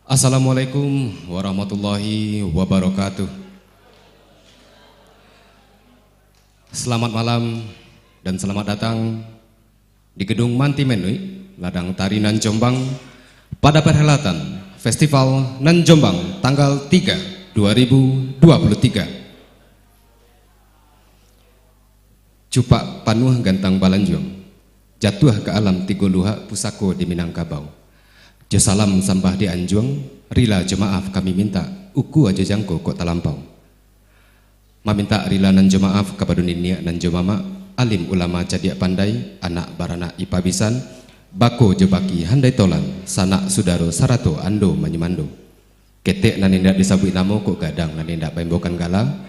Assalamualaikum warahmatullahi wabarakatuh. Selamat malam dan selamat datang di Gedung Mantimenui, Ladang Tari Nan Jombang pada perhelatan Festival Nan Jombang tanggal 3 2023. Cupak panuh gantang balanjong, jatuh ke alam tigo luha pusako di Minangkabau. Jo salam sambah di Anjuang, rila jo maaf kami minta, uku aja jangko kok talampau. Maminta rila nan jo maaf kepada ninia nan jo mama, alim ulama jadiak pandai, anak barana ipabisan, bako jo baki handai tolan, sanak sudaro sarato ando manyumando. Ketek nan indak disabui namo kok gadang nan indak baimbokan gala,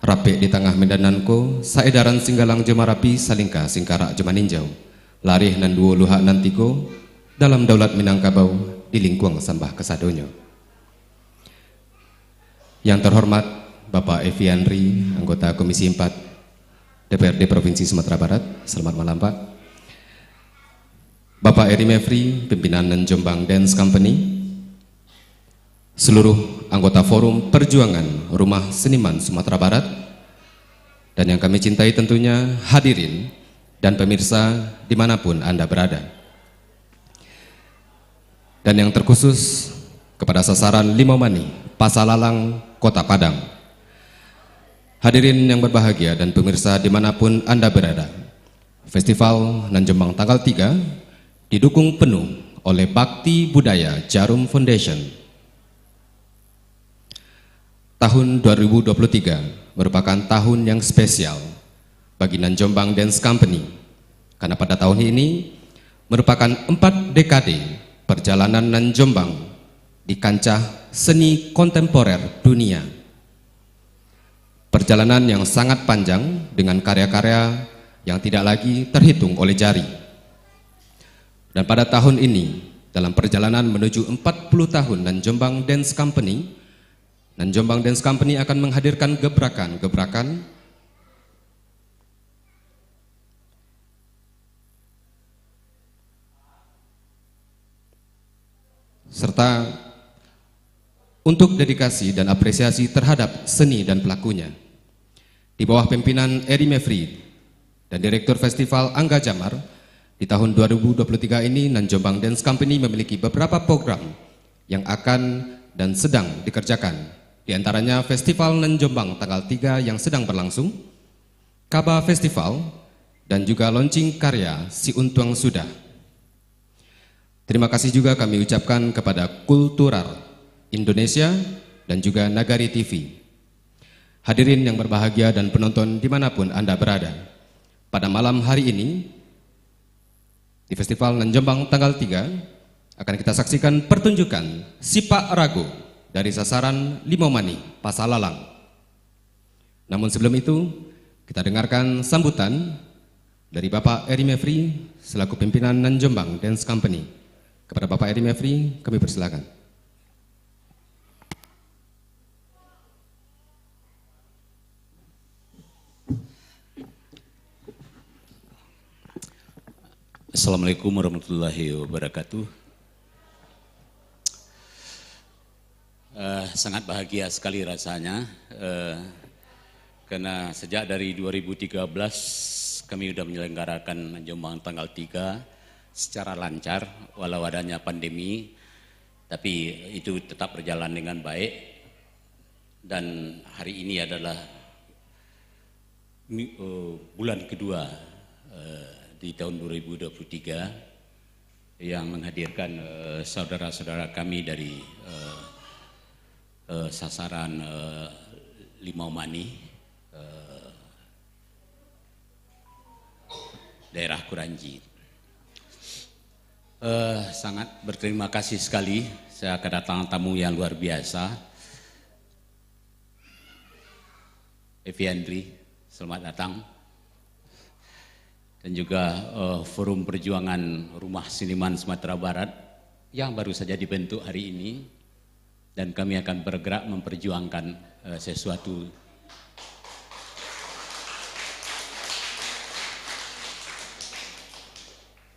rapek di tengah medananko, saedaran singgalang jo marapi salingka singkara jo maninjau, larih nan duo luhak nan tiko, dalam daulat Minangkabau di lingkuang sambah kesadonyo. Yang terhormat Bapak Evi Andri, anggota Komisi 4 DPRD Provinsi Sumatera Barat, selamat malam Pak. Bapak Eri Mevri, pimpinan Nan Jombang Dance Company, seluruh anggota Forum Perjuangan Rumah Seniman Sumatera Barat, dan yang kami cintai tentunya hadirin dan pemirsa dimanapun Anda berada. Dan yang terkhusus kepada sasaran Limau Mani, Pasalalang, Kota Padang. Hadirin yang berbahagia dan pemirsa dimanapun Anda berada, Festival Nan Jombang tanggal 3 didukung penuh oleh Bakti Budaya Jarum Foundation. Tahun 2023 merupakan tahun yang spesial bagi Nan Jombang Dance Company, karena pada tahun ini merupakan 4 dekade perjalanan Nan Jombang di kancah seni kontemporer dunia. Perjalanan yang sangat panjang dengan karya-karya yang tidak lagi terhitung oleh jari. Dan pada tahun ini, dalam perjalanan menuju 40 tahun Nan Jombang Dance Company, Nan Jombang Dance Company akan menghadirkan gebrakan-gebrakan serta untuk dedikasi dan apresiasi terhadap seni dan pelakunya. Di bawah pimpinan Eri Mevri dan Direktur Festival Angga Jamar, di tahun 2023 ini Nan Jombang Dance Company memiliki beberapa program yang akan dan sedang dikerjakan. Di antaranya Festival Nan Jombang tanggal 3 yang sedang berlangsung, Kaba Festival, dan juga launching karya Si Untuang Sudah. Terima kasih juga kami ucapkan kepada Kultural Indonesia dan juga Nagari TV. Hadirin yang berbahagia dan penonton dimanapun Anda berada, pada malam hari ini di Festival Nan Jombang tanggal 3 akan kita saksikan pertunjukan Sipak Rago dari sasaran Limau Mani, Pasalalang. Namun sebelum itu kita dengarkan sambutan dari Bapak Eri Mevri selaku pimpinan Nan Jombang Dance Company. Kepada Bapak Eri Mevri, kami persilakan. Assalamualaikum warahmatullahi wabarakatuh. Sangat bahagia sekali rasanya, karena sejak dari 2013 kami sudah menyelenggarakan Nan Jombang tanggal 3 secara lancar, walau adanya pandemi, tapi itu tetap berjalan dengan baik. Dan hari ini adalah bulan kedua di tahun 2023 yang menghadirkan saudara-saudara kami dari sasaran Limau Mani, daerah Kuranji. Sangat berterima kasih sekali, saya kedatangan tamu yang luar biasa, Evi Andri, selamat datang. Dan juga Forum Perjuangan Rumah Seniman Sumatera Barat yang baru saja dibentuk hari ini, dan kami akan bergerak memperjuangkan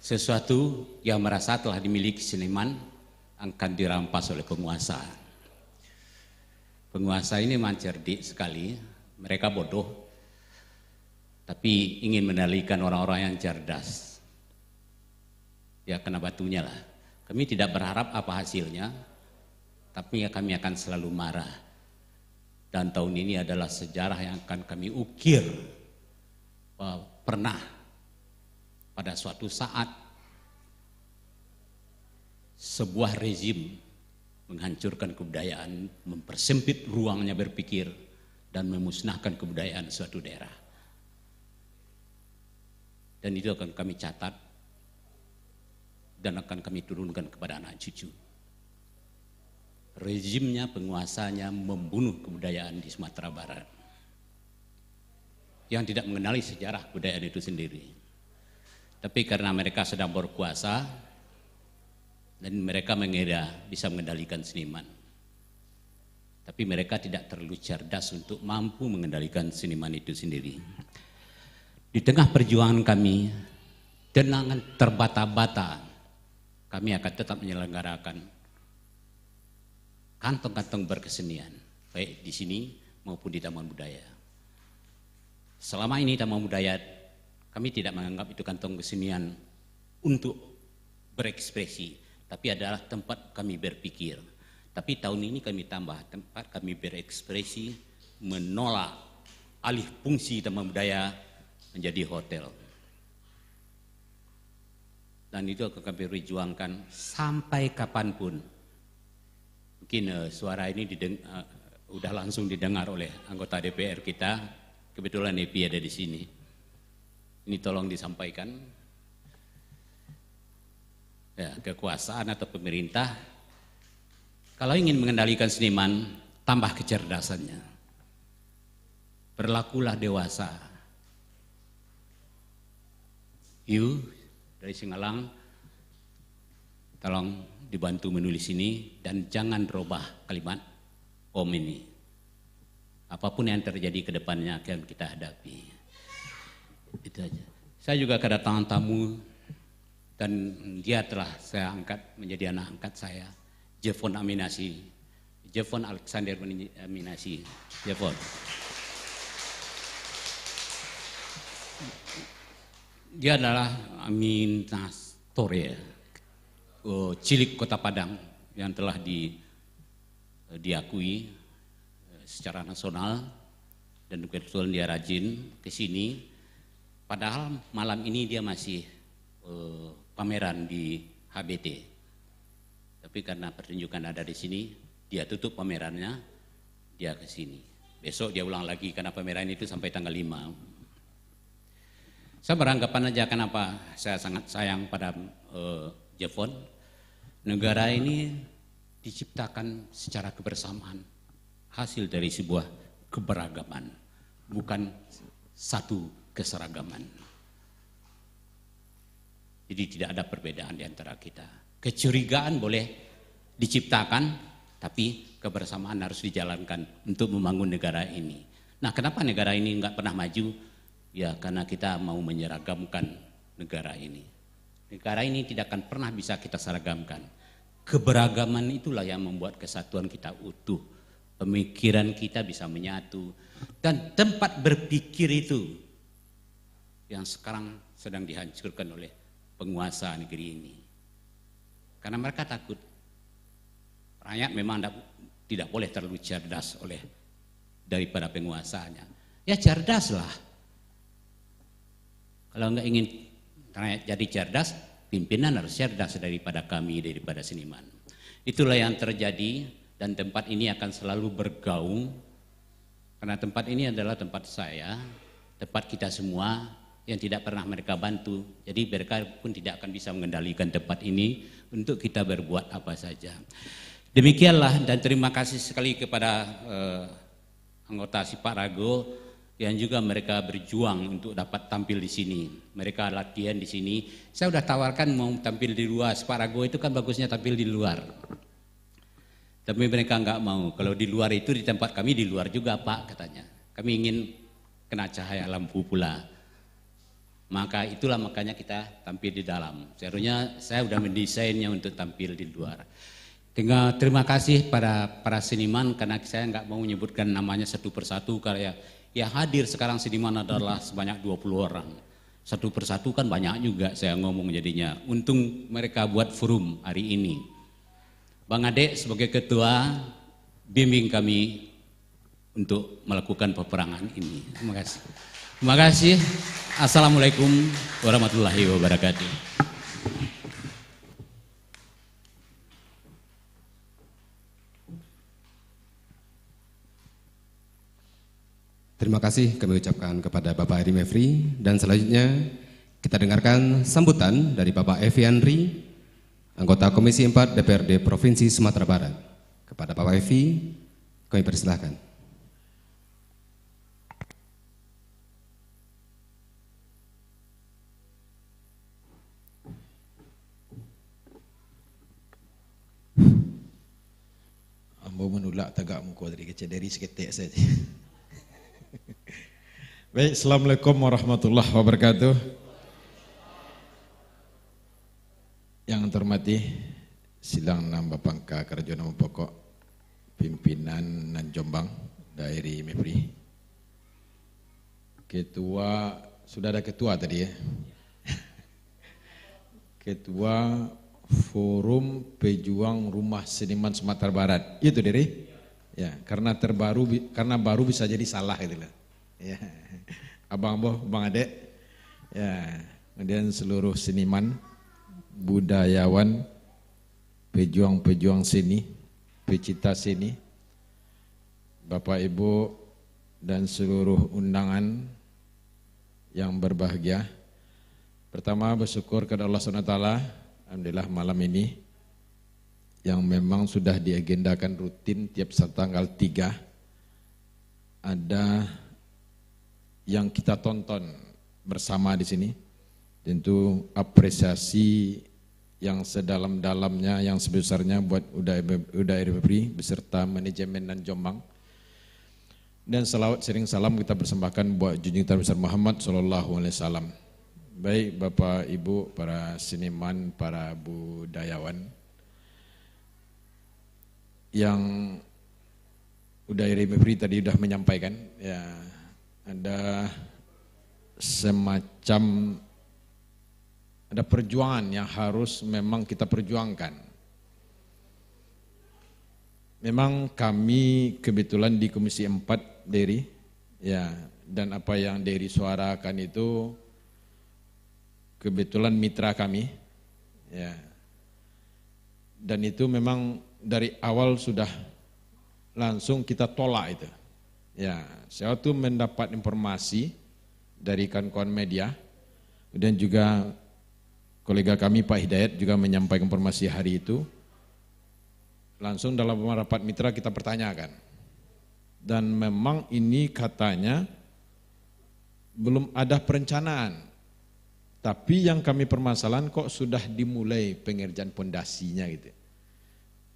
sesuatu yang merasa telah dimiliki seniman akan dirampas oleh penguasa. Penguasa ini memang cerdik sekali, mereka bodoh, tapi ingin mengendalikan orang-orang yang cerdas. Ya kena batunya lah. Kami tidak berharap apa hasilnya, tapi kami akan selalu marah. Dan tahun ini adalah sejarah yang akan kami ukir. Pernah pada suatu saat sebuah rezim menghancurkan kebudayaan, mempersempit ruangnya berpikir, dan memusnahkan kebudayaan suatu daerah. Dan itu akan kami catat dan akan kami turunkan kepada anak cucu. Rezimnya, penguasanya membunuh kebudayaan di Sumatera Barat yang tidak mengenali sejarah kebudayaan itu sendiri. Tapi karena mereka sedang berkuasa dan mereka mengira bisa mengendalikan seniman, tapi mereka tidak terlalu cerdas untuk mampu mengendalikan seniman itu sendiri. Di tengah perjuangan kami dengan terbata-bata, kami akan tetap menyelenggarakan kantong-kantong berkesenian, baik di sini maupun di Taman Budaya. Selama ini Taman Budaya, kami tidak menganggap itu kantong kesenian untuk berekspresi, tapi adalah tempat kami berpikir. Tapi tahun ini kami tambah tempat kami berekspresi, menolak alih fungsi Taman Budaya menjadi hotel. Dan itu akan kami perjuangkan sampai kapanpun. Mungkin suara ini udah langsung didengar oleh anggota DPR kita. Kebetulan Epi ada di sini. Ini tolong disampaikan. Ya, kekuasaan atau pemerintah, kalau ingin mengendalikan seniman, tambah kecerdasannya. Berlakulah dewasa. You dari Singalang, tolong dibantu menulis ini dan jangan rubah kalimat om ini. Apapun yang terjadi ke depannya akan kita hadapi. Itu aja. Saya juga kedatangan tamu dan dia telah saya angkat menjadi anak angkat saya, Jeffon Aminasi, Jeffon Alexander Aminasi, Jeffon. Dia adalah Amin Nastore, cilik Kota Padang yang telah diakui secara nasional, dan kebetulan dia rajin ke sini. Padahal malam ini dia masih pameran di HBT. Tapi karena pertunjukan ada di sini, dia tutup pamerannya, dia ke sini. Besok dia ulang lagi karena pameran itu sampai tanggal 5. Saya beranggapan aja kenapa saya sangat sayang pada Jeffon. Negara ini diciptakan secara kebersamaan, hasil dari sebuah keberagaman, bukan satu keseragaman. Jadi tidak ada perbedaan di antara kita. Kecurigaan boleh diciptakan, tapi kebersamaan harus dijalankan untuk membangun negara ini. Nah, kenapa negara ini nggak pernah maju? Ya, karena kita mau menyeragamkan negara ini. Negara ini tidak akan pernah bisa kita seragamkan. Keberagaman itulah yang membuat kesatuan kita utuh. Pemikiran kita bisa menyatu. Dan tempat berpikir itu yang sekarang sedang dihancurkan oleh penguasa negeri ini. Karena mereka takut. Rakyat memang tidak boleh terlalu cerdas daripada penguasanya. Ya cerdaslah. Kalau enggak ingin rakyat jadi cerdas, pimpinan harus cerdas daripada kami, daripada seniman. Itulah yang terjadi, dan tempat ini akan selalu bergaung. Karena tempat ini adalah tempat saya, tempat kita semua yang tidak pernah mereka bantu. Jadi mereka pun tidak akan bisa mengendalikan tempat ini untuk kita berbuat apa saja. Demikianlah, dan terima kasih sekali kepada anggota Siparago yang juga mereka berjuang untuk dapat tampil di sini. Mereka latihan di sini. Saya sudah tawarkan mau tampil di luar. Siparago itu kan bagusnya tampil di luar. Tapi mereka enggak mau. Kalau di luar itu di tempat kami di luar juga Pak katanya. Kami ingin kena cahaya lampu pula. Makanya kita tampil di dalam. Seharusnya saya sudah mendesainnya untuk tampil di luar. Terima kasih pada para seniman, karena saya nggak mau menyebutkan namanya satu persatu karena ya hadir sekarang seniman adalah sebanyak 20 orang. Satu persatu kan banyak juga saya ngomong jadinya. Untung mereka buat forum hari ini. Bang Ade sebagai ketua bimbing kami untuk melakukan peperangan ini. Terima kasih. Terima kasih. Assalamualaikum warahmatullahi wabarakatuh. Terima kasih kami ucapkan kepada Bapak Eri Mevri, dan selanjutnya kita dengarkan sambutan dari Bapak Evi Andri, anggota Komisi 4 DPRD Provinsi Sumatera Barat. Kepada Bapak Evi, kami persilahkan. Ambo menulak tagak muka dari kecil dari seketik saja. Baik, Assalamualaikum warahmatullahi wabarakatuh. Yang terhormati Silang Namba Pangka Karjo Nama Pokok Pimpinan Nan Jombang Daeri Mevri. Ketua, sudah ada ketua tadi ya. Ketua Forum Pejuang Rumah Seniman Sumatera Barat. Itu Diri? Ya, karena baru bisa jadi salah gitu lah. Ya. Abang Boh, Bang Ade, ya, kemudian seluruh seniman, budayawan, pejuang-pejuang seni, pecinta seni, Bapak Ibu dan seluruh undangan yang berbahagia. Pertama bersyukur kepada Allah SWT, alhamdulillah malam ini yang memang sudah diagendakan rutin tiap tanggal 3 ada yang kita tonton bersama di sini. Tentu apresiasi yang sedalam-dalamnya, yang sebesarnya buat Udairi Mevri beserta manajemen dan Jombang. Dan salawat sering salam kita persembahkan buat junjungan terbesar Muhammad SAW. Baik Bapak Ibu, para seniman, para budayawan yang Udairi Mevri tadi sudah menyampaikan, ya, ada semacam ada perjuangan yang harus memang kita perjuangkan. Memang kami kebetulan di Komisi 4 Deri, ya, dan apa yang Deri suarakan itu kebetulan mitra kami, ya, dan itu memang dari awal sudah langsung kita tolak itu. Ya, saya tuh mendapat informasi dari kawan-kawan media, dan juga kolega kami Pak Hidayat juga menyampaikan informasi hari itu. Langsung dalam rapat mitra kita pertanyakan. Dan memang ini katanya belum ada perencanaan. Tapi yang kami permasalahan kok sudah dimulai pengerjaan pondasinya gitu.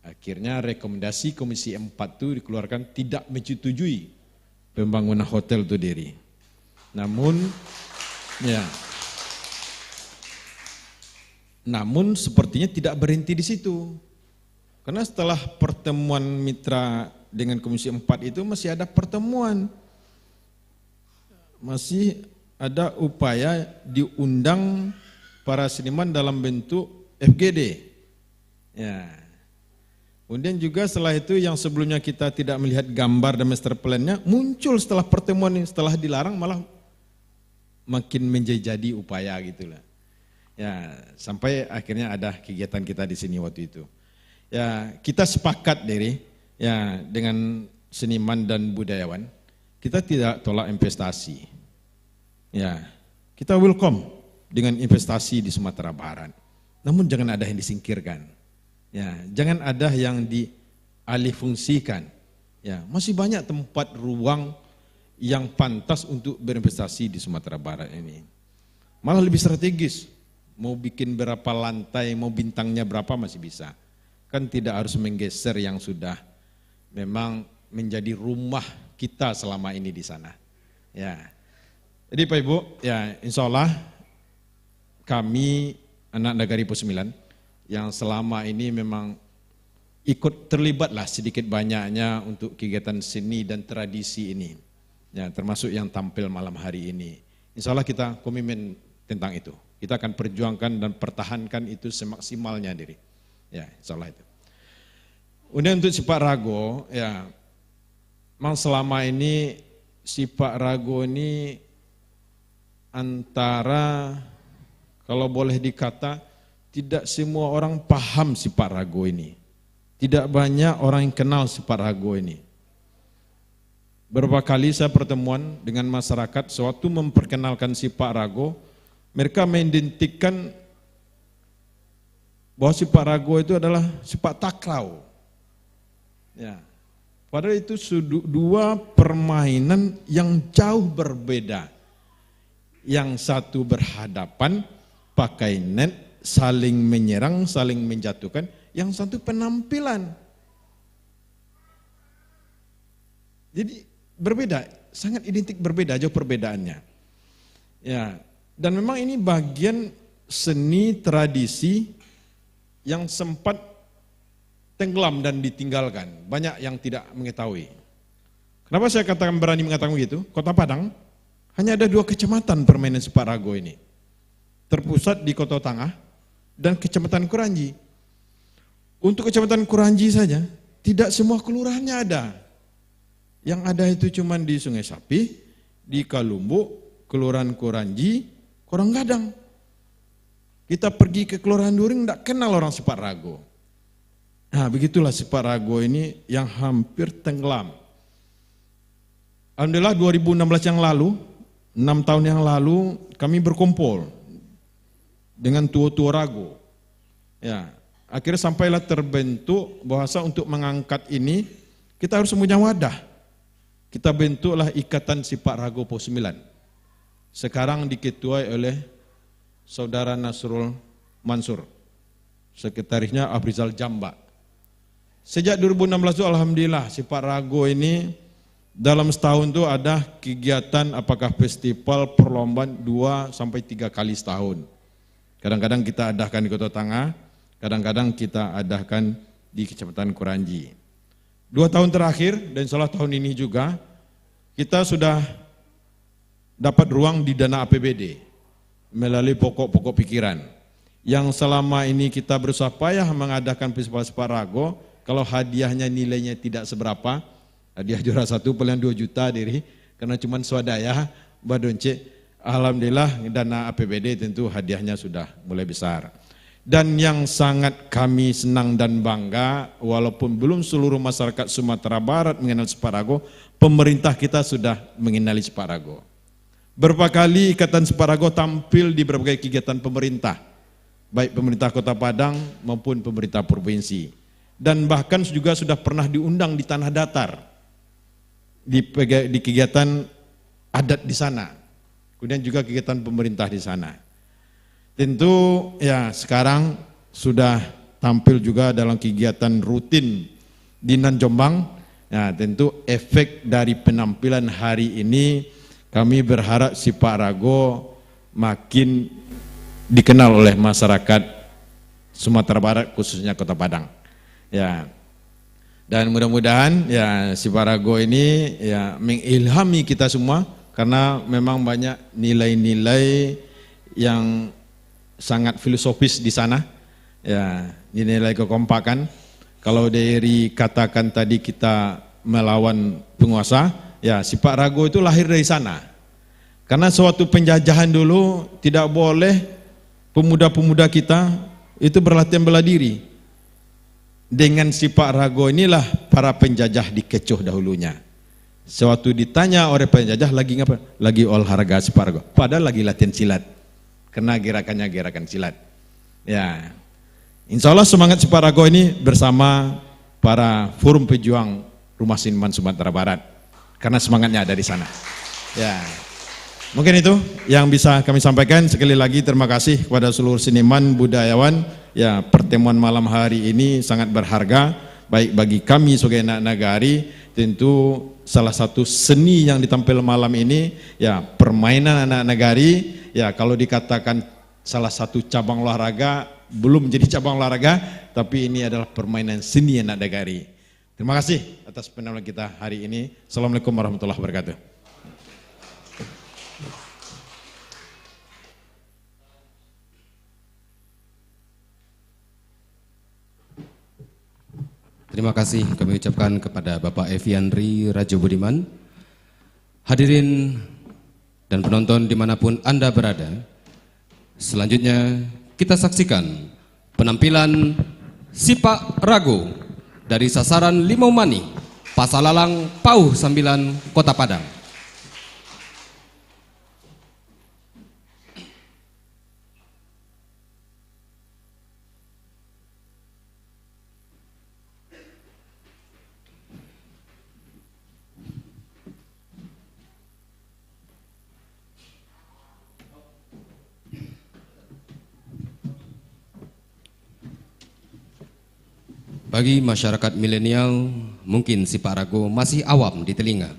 Akhirnya rekomendasi Komisi 4 itu dikeluarkan tidak menyetujui pembangunan hotel itu Deri. Namun sepertinya tidak berhenti di situ. Karena setelah pertemuan mitra dengan Komisi 4 itu masih ada pertemuan. Masih ada upaya diundang para seniman dalam bentuk FGD. Ya. Kemudian juga setelah itu yang sebelumnya kita tidak melihat gambar dan master plan-nya muncul setelah pertemuan ini, setelah dilarang malah makin menjadi upaya gitulah. Ya, sampai akhirnya ada kegiatan kita di sini waktu itu. Ya, kita sepakat Deri, ya, dengan seniman dan budayawan, kita tidak tolak investasi. Ya, kita welcome dengan investasi di Sumatera Barat. Namun jangan ada yang disingkirkan. Ya, jangan ada yang dialihfungsikan. Ya, masih banyak tempat ruang yang pantas untuk berinvestasi di Sumatera Barat ini. Malah lebih strategis. Mau bikin berapa lantai, mau bintangnya berapa masih bisa. Kan tidak harus menggeser yang sudah memang menjadi rumah kita selama ini di sana. Ya. Jadi Pak Ibu, ya insya Allah kami anak Nagari Pos 9 yang selama ini memang ikut terlibatlah sedikit banyaknya untuk kegiatan seni dan tradisi ini. Ya, termasuk yang tampil malam hari ini. Insya Allah kita komitmen tentang itu. Kita akan perjuangkan dan pertahankan itu semaksimalnya diri. Ya, insya Allah itu. Kemudian untuk Sipak Rago, ya, memang selama ini Sipak Rago ini antara, kalau boleh dikata, tidak semua orang paham Sipak Rago ini. Tidak banyak orang yang kenal Sipak Rago ini. Beberapa kali saya pertemuan dengan masyarakat, sewaktu memperkenalkan Sipak Rago, mereka mengidentikan bahwa Sipak Rago itu adalah sipak takraw. Ya. Padahal itu dua permainan yang jauh berbeda. Yang satu berhadapan, pakai net, saling menyerang, saling menjatuhkan. Yang satu penampilan. Jadi berbeda, sangat identik berbeda, jauh perbedaannya. Ya, dan memang ini bagian seni tradisi yang sempat tenggelam dan ditinggalkan. Banyak yang tidak mengetahui. Kenapa saya katakan berani mengatakan begitu? Kota Padang hanya ada 2 kecamatan permainan Sipak Rago ini. Terpusat di Kota Tangah dan Kecamatan Kuranji. Untuk Kecamatan Kuranji saja, tidak semua kelurahannya ada. Yang ada itu cuma di Sungai Sapi, di Kalumbu, Kelurahan Kuranji, Koranggadang. Kita pergi ke Kelurahan During, tidak kenal orang Sipak Rago. Nah, begitulah Sipak Rago ini yang hampir tenggelam. Alhamdulillah 2016 yang lalu, 6 tahun yang lalu, kami berkumpul dengan tua-tua Rago. Ya, akhirnya sampailah terbentuk bahasa untuk mengangkat ini, kita harus punya wadah. Kita bentuklah Ikatan Sipak Rago Pos 9. Sekarang diketuai oleh Saudara Nasrul Mansur. Sekretarisnya Afrizal Jamba. Sejak 2016 itu alhamdulillah Sipak Rago ini dalam setahun itu ada kegiatan apakah festival perlombaan 2-3 kali setahun. Kadang-kadang kita adakan di Kota Tangah, kadang-kadang kita adakan di Kecamatan Kuranji. 2 tahun terakhir dan salah tahun ini juga kita sudah dapat ruang di dana APBD melalui pokok-pokok pikiran. Yang selama ini kita berusaha payah mengadakan festival Sipak Rago, kalau hadiahnya nilainya tidak seberapa, hadiah juara 1 paling 2 juta diri, karena cuma swadaya, badonce, alhamdulillah dana APBD tentu hadiahnya sudah mulai besar. Dan yang sangat kami senang dan bangga, walaupun belum seluruh masyarakat Sumatera Barat mengenal Sipak Rago, pemerintah kita sudah mengenali Sipak Rago. Berapa kali Ikatan Sipak Rago tampil di berbagai kegiatan pemerintah, baik pemerintah Kota Padang maupun pemerintah provinsi. Dan bahkan juga sudah pernah diundang di Tanah Datar, di kegiatan adat di sana, kemudian juga kegiatan pemerintah di sana. Tentu ya sekarang sudah tampil juga dalam kegiatan rutin di Nan Jombang. Ya, tentu efek dari penampilan hari ini kami berharap Sipak Rago makin dikenal oleh masyarakat Sumatera Barat khususnya Kota Padang. Ya. Dan mudah-mudahan ya Sipak Rago ini ya mengilhami kita semua karena memang banyak nilai-nilai yang sangat filosofis di sana, ya nilai kekompakan. Kalau dari katakan tadi kita melawan penguasa, ya Sipak Rago itu lahir dari sana. Karena suatu penjajahan dulu tidak boleh pemuda-pemuda kita itu berlatihan bela diri. Dengan Sipak Rago inilah para penjajah dikecoh dahulunya. Suatu ditanya oleh penjajah lagi ngapa? Lagi olahraga Sipak Rago. Padahal lagi latihan silat. Karena gerakannya gerakan silat. Ya, insya Allah semangat Sipak Rago ini bersama para forum pejuang Rumah Seniman Sumatera Barat. Karena semangatnya ada di sana. Ya, mungkin itu yang bisa kami sampaikan. Sekali lagi terima kasih kepada seluruh seniman budayawan. Ya, pertemuan malam hari ini sangat berharga. Baik bagi kami sebagai anak nagari, tentu salah satu seni yang ditampil malam ini, ya permainan anak nagari. Ya kalau dikatakan salah satu cabang olahraga belum menjadi cabang olahraga, tapi ini adalah permainan seni anak negari. Terima kasih atas penampilan kita hari ini. Assalamualaikum warahmatullahi wabarakatuh. Terima kasih kami ucapkan kepada Bapak Eviandri Rajo Budiman. Hadirin dan penonton dimanapun Anda berada, selanjutnya kita saksikan penampilan Sipak Rago dari Sasaran Limau Mani, Pasalalang, Pauh Sambilan, Kota Padang. Bagi masyarakat milenial, mungkin Sipak Rago masih awam di telinga.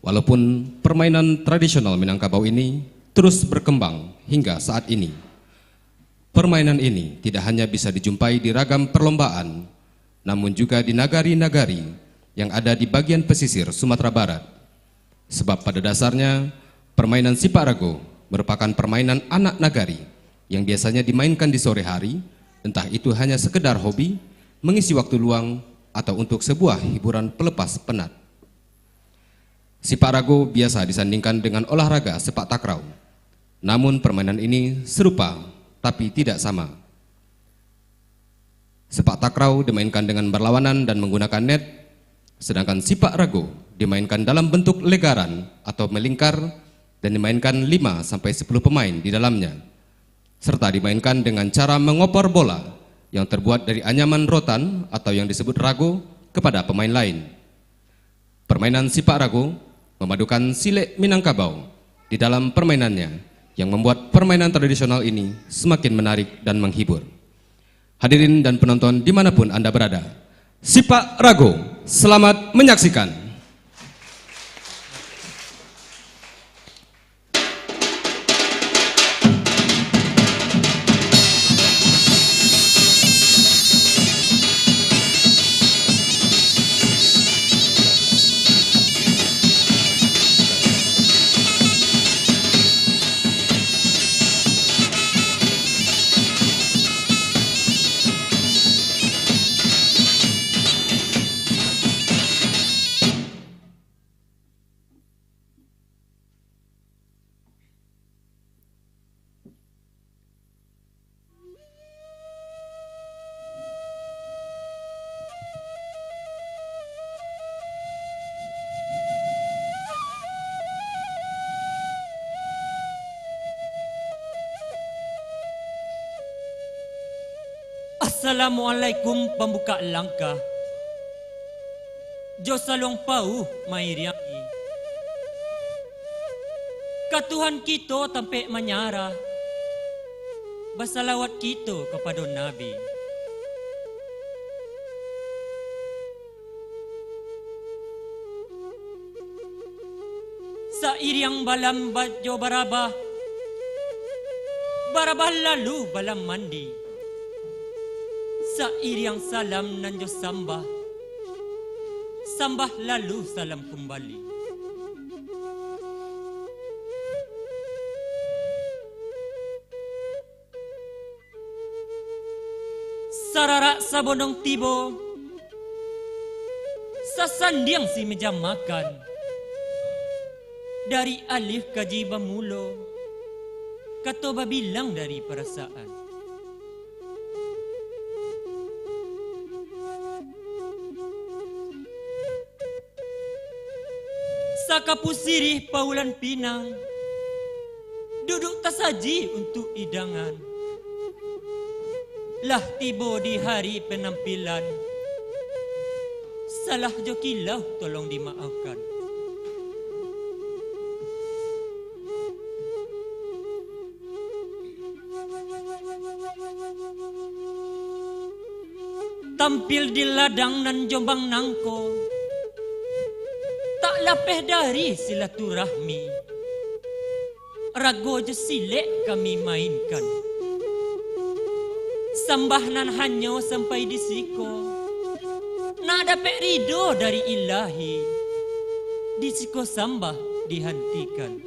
Walaupun permainan tradisional Minangkabau ini terus berkembang hingga saat ini. Permainan ini tidak hanya bisa dijumpai di ragam perlombaan, namun juga di nagari-nagari yang ada di bagian pesisir Sumatera Barat. Sebab pada dasarnya, permainan Sipak Rago merupakan permainan anak nagari yang biasanya dimainkan di sore hari, entah itu hanya sekedar hobi, mengisi waktu luang, atau untuk sebuah hiburan pelepas penat. Sipak Rago biasa disandingkan dengan olahraga sepak takraw. Namun permainan ini serupa, tapi tidak sama. Sepak takraw dimainkan dengan berlawanan dan menggunakan net, sedangkan Sipak Rago dimainkan dalam bentuk legaran atau melingkar dan dimainkan 5-10 pemain di dalamnya, serta dimainkan dengan cara mengopor bola yang terbuat dari anyaman rotan atau yang disebut rago kepada pemain lain. Permainan Sipak Rago memadukan silek Minangkabau di dalam permainannya yang membuat permainan tradisional ini semakin menarik dan menghibur. Hadirin dan penonton dimanapun Anda berada, Sipak Rago, selamat menyaksikan. Assalamualaikum pembuka langkah. Jo salong pau mairiangi. Katuhan kita tampe manyara. Basalawat kita kepada Nabi. Sairiang balam bajo barabah. Barabah lalu balam mandi. Sairiang salam nanjo sambah. Sambah lalu salam kembali. Sarara sabonong tibo. Sasandiang si meja makan. Dari alih kaji bamulo. Katoba bilang dari perasaan. Sakapusirih paulan pinang. Duduk tasaji untuk hidangan. Lah tiba di hari penampilan. Salah jo kilau tolong dimaafkan. Tampil di ladang nan jombang nangko. Tak lapeh dari silaturahmi. Rago je silek kami mainkan. Sambahnan hanyo sampai di siko. Nak dapat ridho dari ilahi. Di siko sambah dihentikan.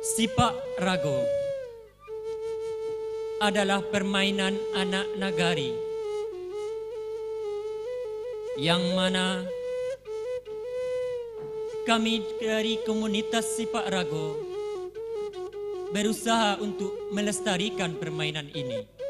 Sipak rago adalah permainan anak nagari yang mana kami dari komunitas sipak rago berusaha untuk melestarikan permainan ini.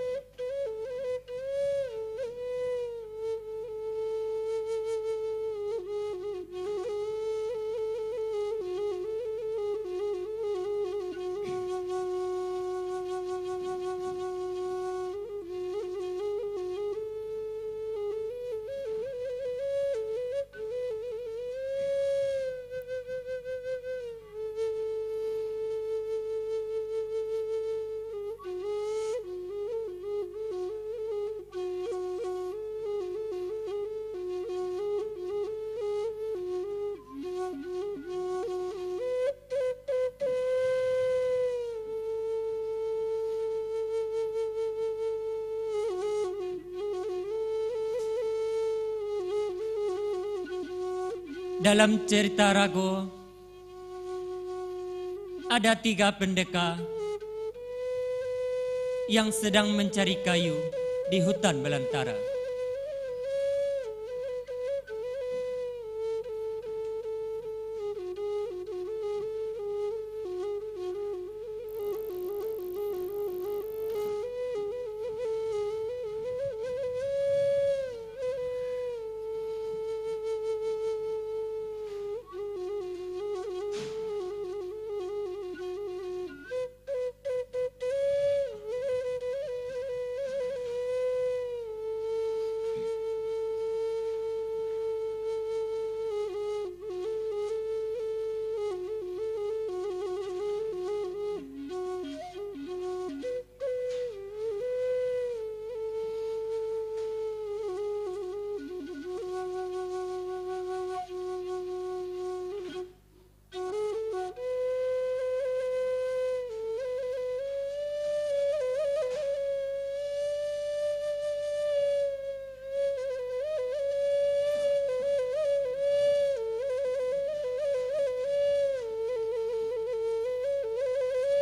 Dalam cerita rago, ada 3 pendekar yang sedang mencari kayu di hutan belantara.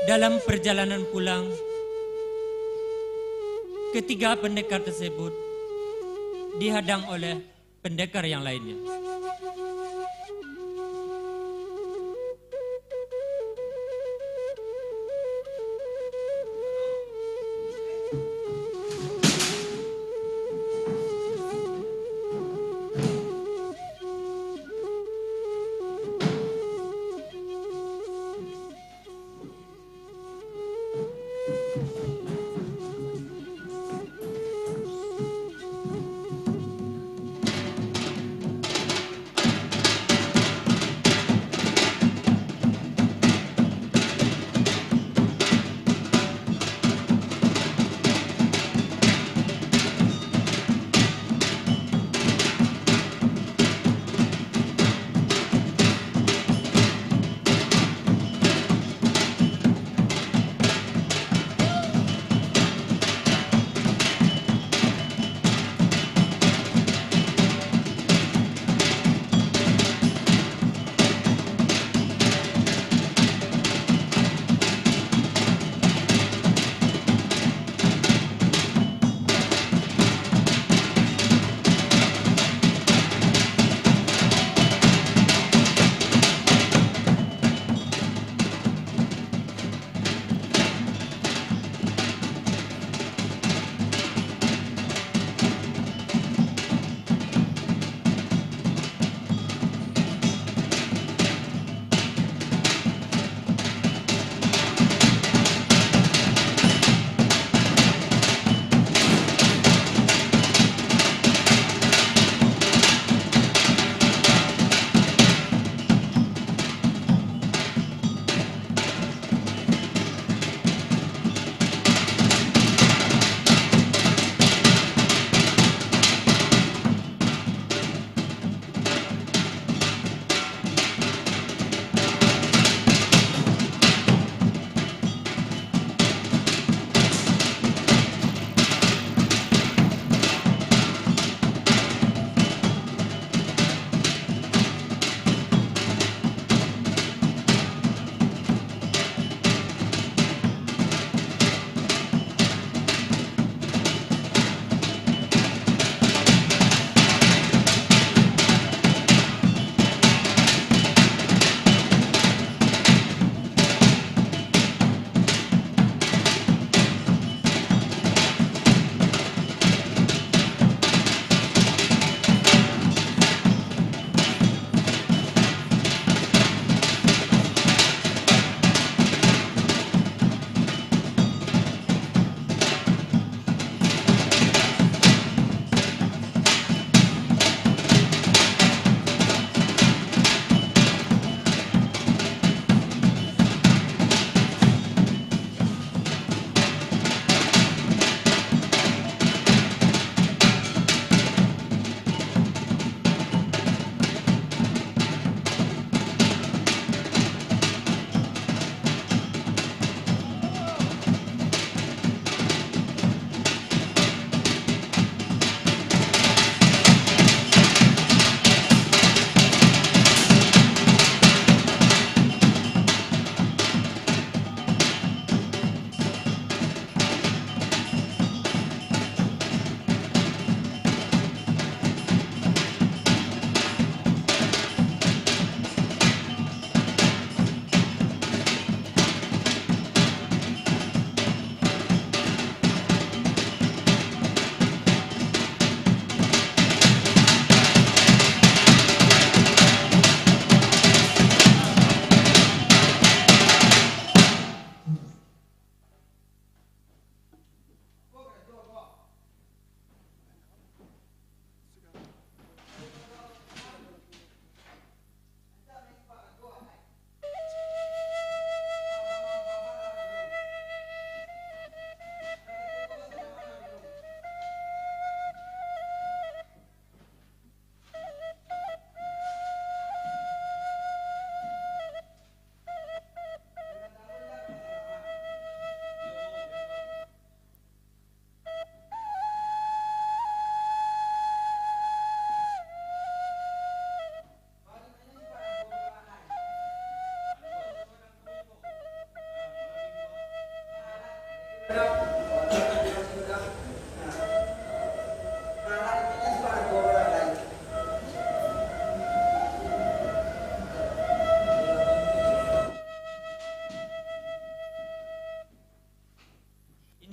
Dalam perjalanan pulang, ketiga pendekar tersebut dihadang oleh pendekar yang lainnya.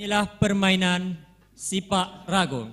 Inilah permainan sipak rago.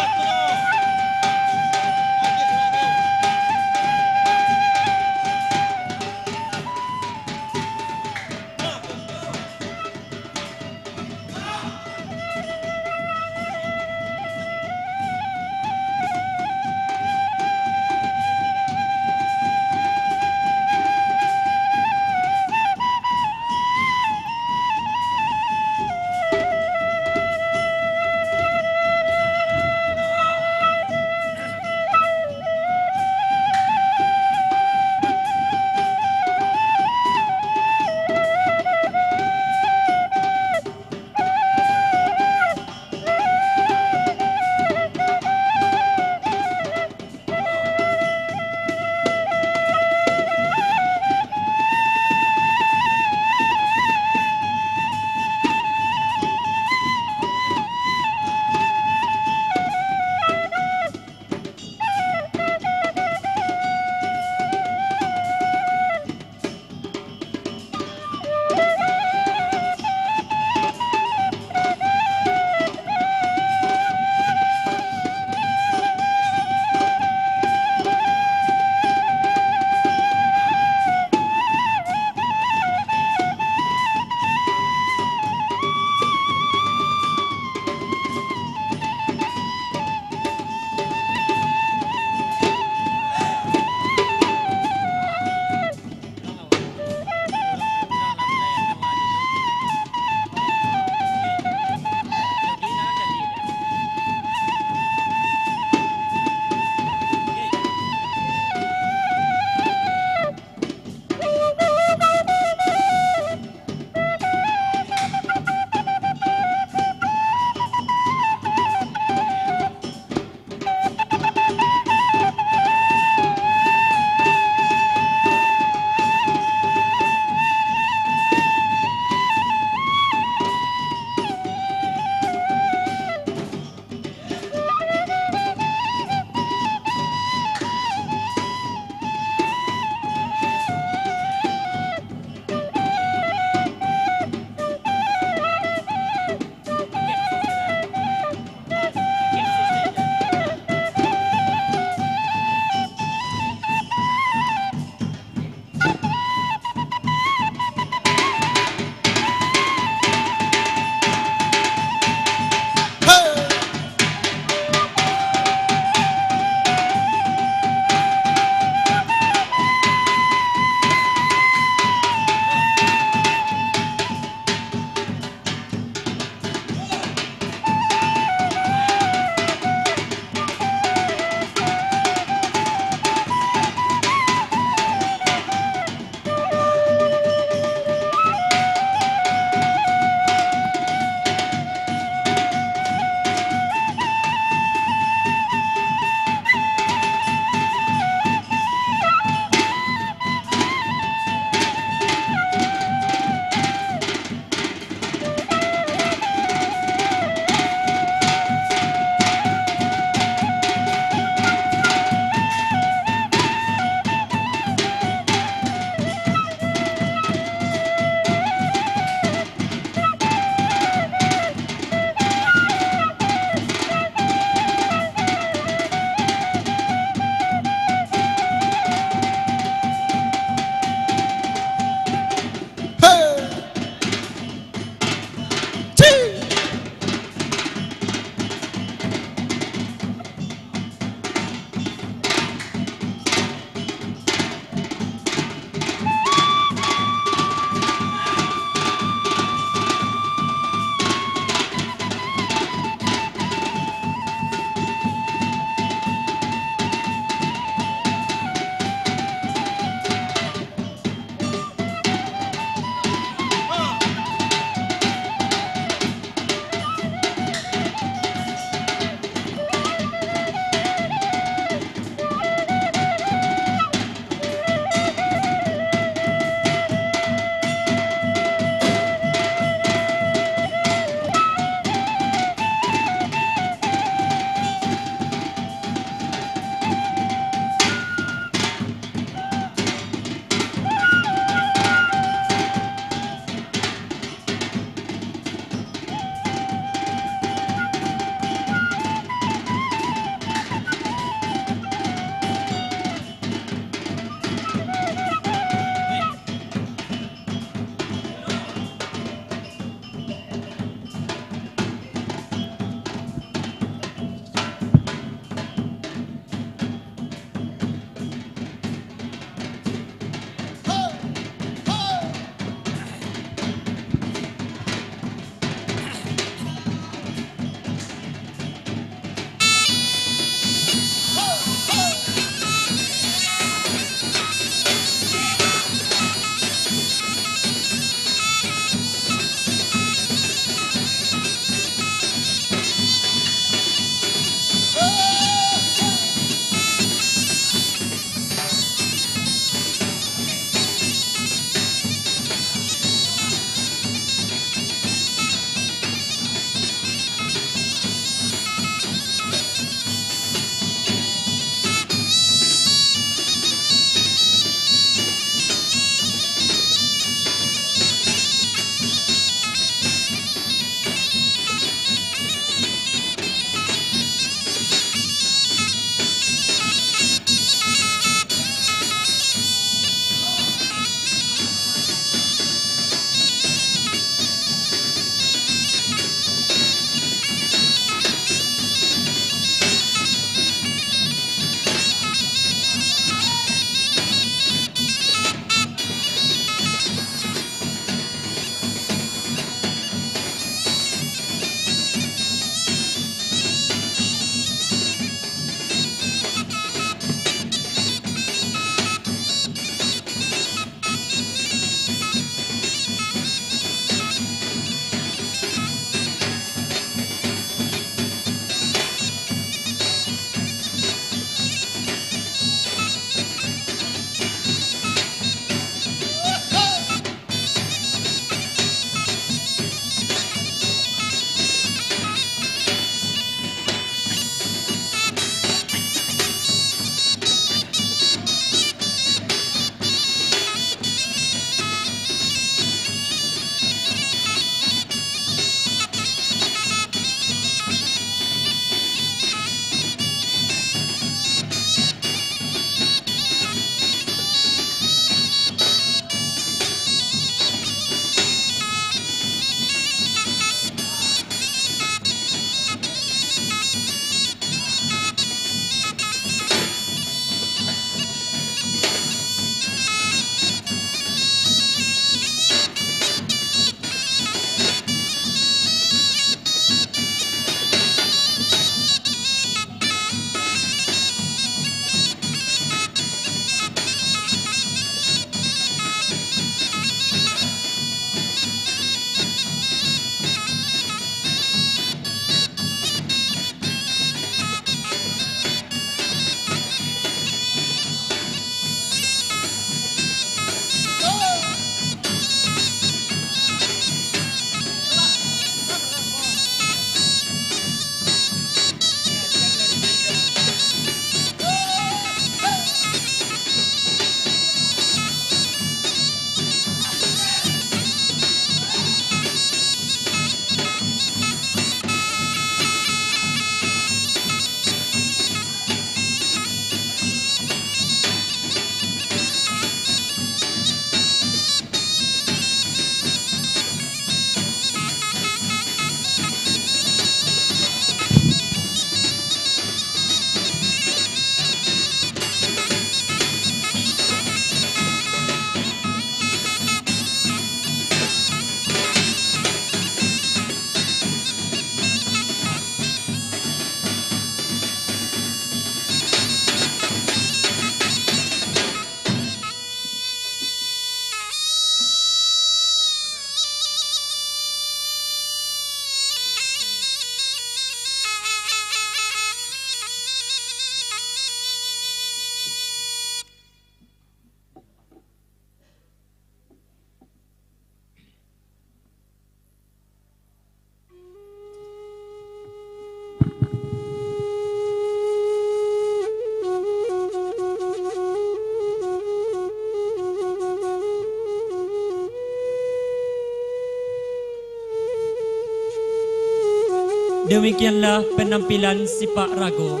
Demikianlah penampilan si Pak Rago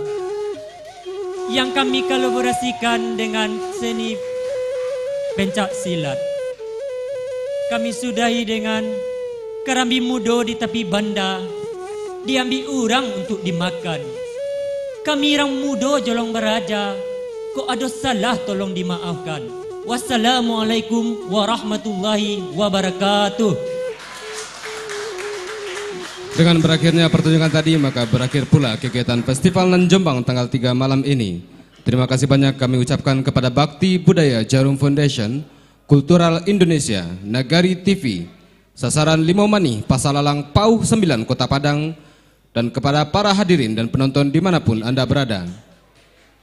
yang kami kolaborasikan dengan seni pencak silat. Kami sudahi dengan kerambi mudo di tepi banda, diambil orang untuk dimakan. Kami orang mudo jolong beraja, kok ada salah tolong dimaafkan. Wassalamualaikum warahmatullahi wabarakatuh. Dengan berakhirnya pertunjukan tadi, maka berakhir pula kegiatan Festival Nan Jombang tanggal 3 malam ini. Terima kasih banyak kami ucapkan kepada Bakti Budaya Jarum Foundation, Kultural Indonesia, Nagari TV, Sasaran Limau Mani, Pasalalang Pauh 9, Kota Padang, dan kepada para hadirin dan penonton dimanapun Anda berada.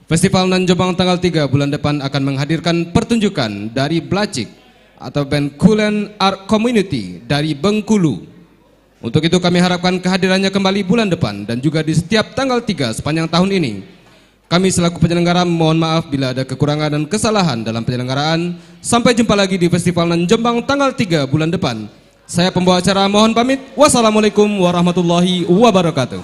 Festival Nan Jombang tanggal 3 bulan depan akan menghadirkan pertunjukan dari Blacik atau band Kulen Art Community dari Bengkulu. Untuk itu kami harapkan kehadirannya kembali bulan depan dan juga di setiap tanggal 3 sepanjang tahun ini. Kami selaku penyelenggara mohon maaf bila ada kekurangan dan kesalahan dalam penyelenggaraan. Sampai jumpa lagi di Festival Nan Jombang tanggal 3 bulan depan. Saya pembawa acara mohon pamit. Wassalamualaikum warahmatullahi wabarakatuh.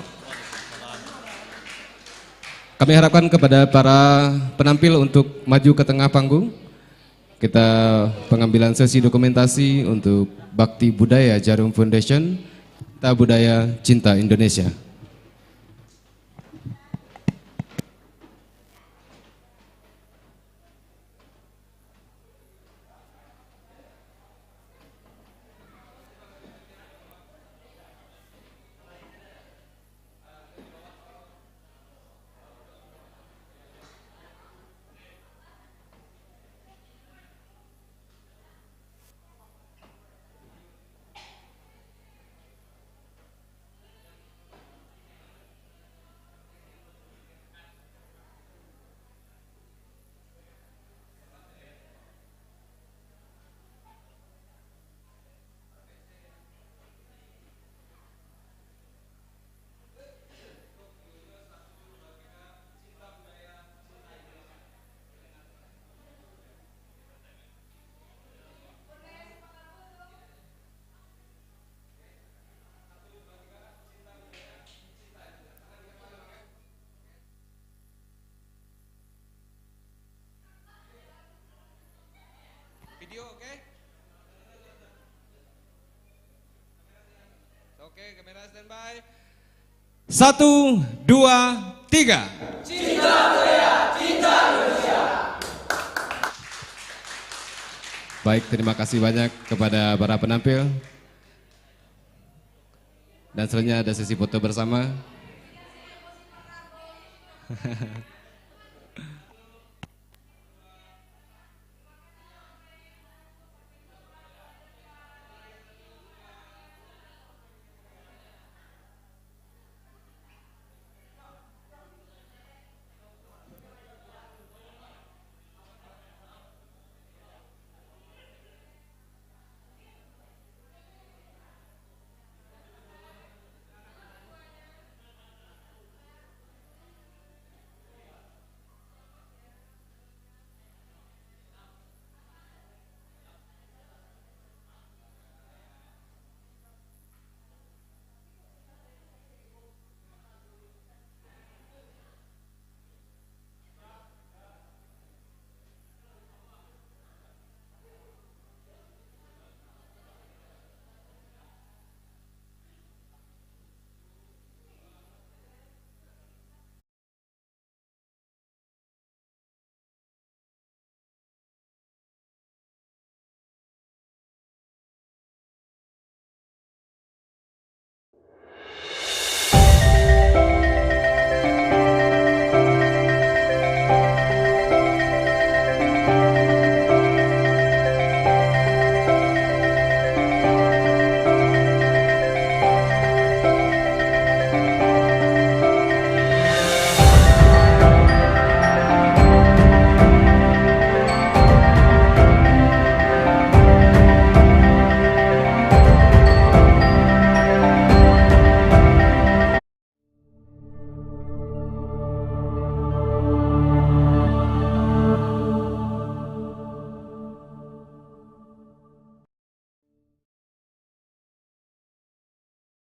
Kami harapkan kepada para penampil untuk maju ke tengah panggung. Kita pengambilan sesi dokumentasi untuk Bakti Budaya Jarum Foundation, Budaya Cinta Indonesia. Video oke? Oke, kamera standby. 1, 2, 3. Cinta Budaya, Cinta Indonesia. Baik, terima kasih banyak kepada para penampil. Dan selanjutnya ada sesi foto bersama.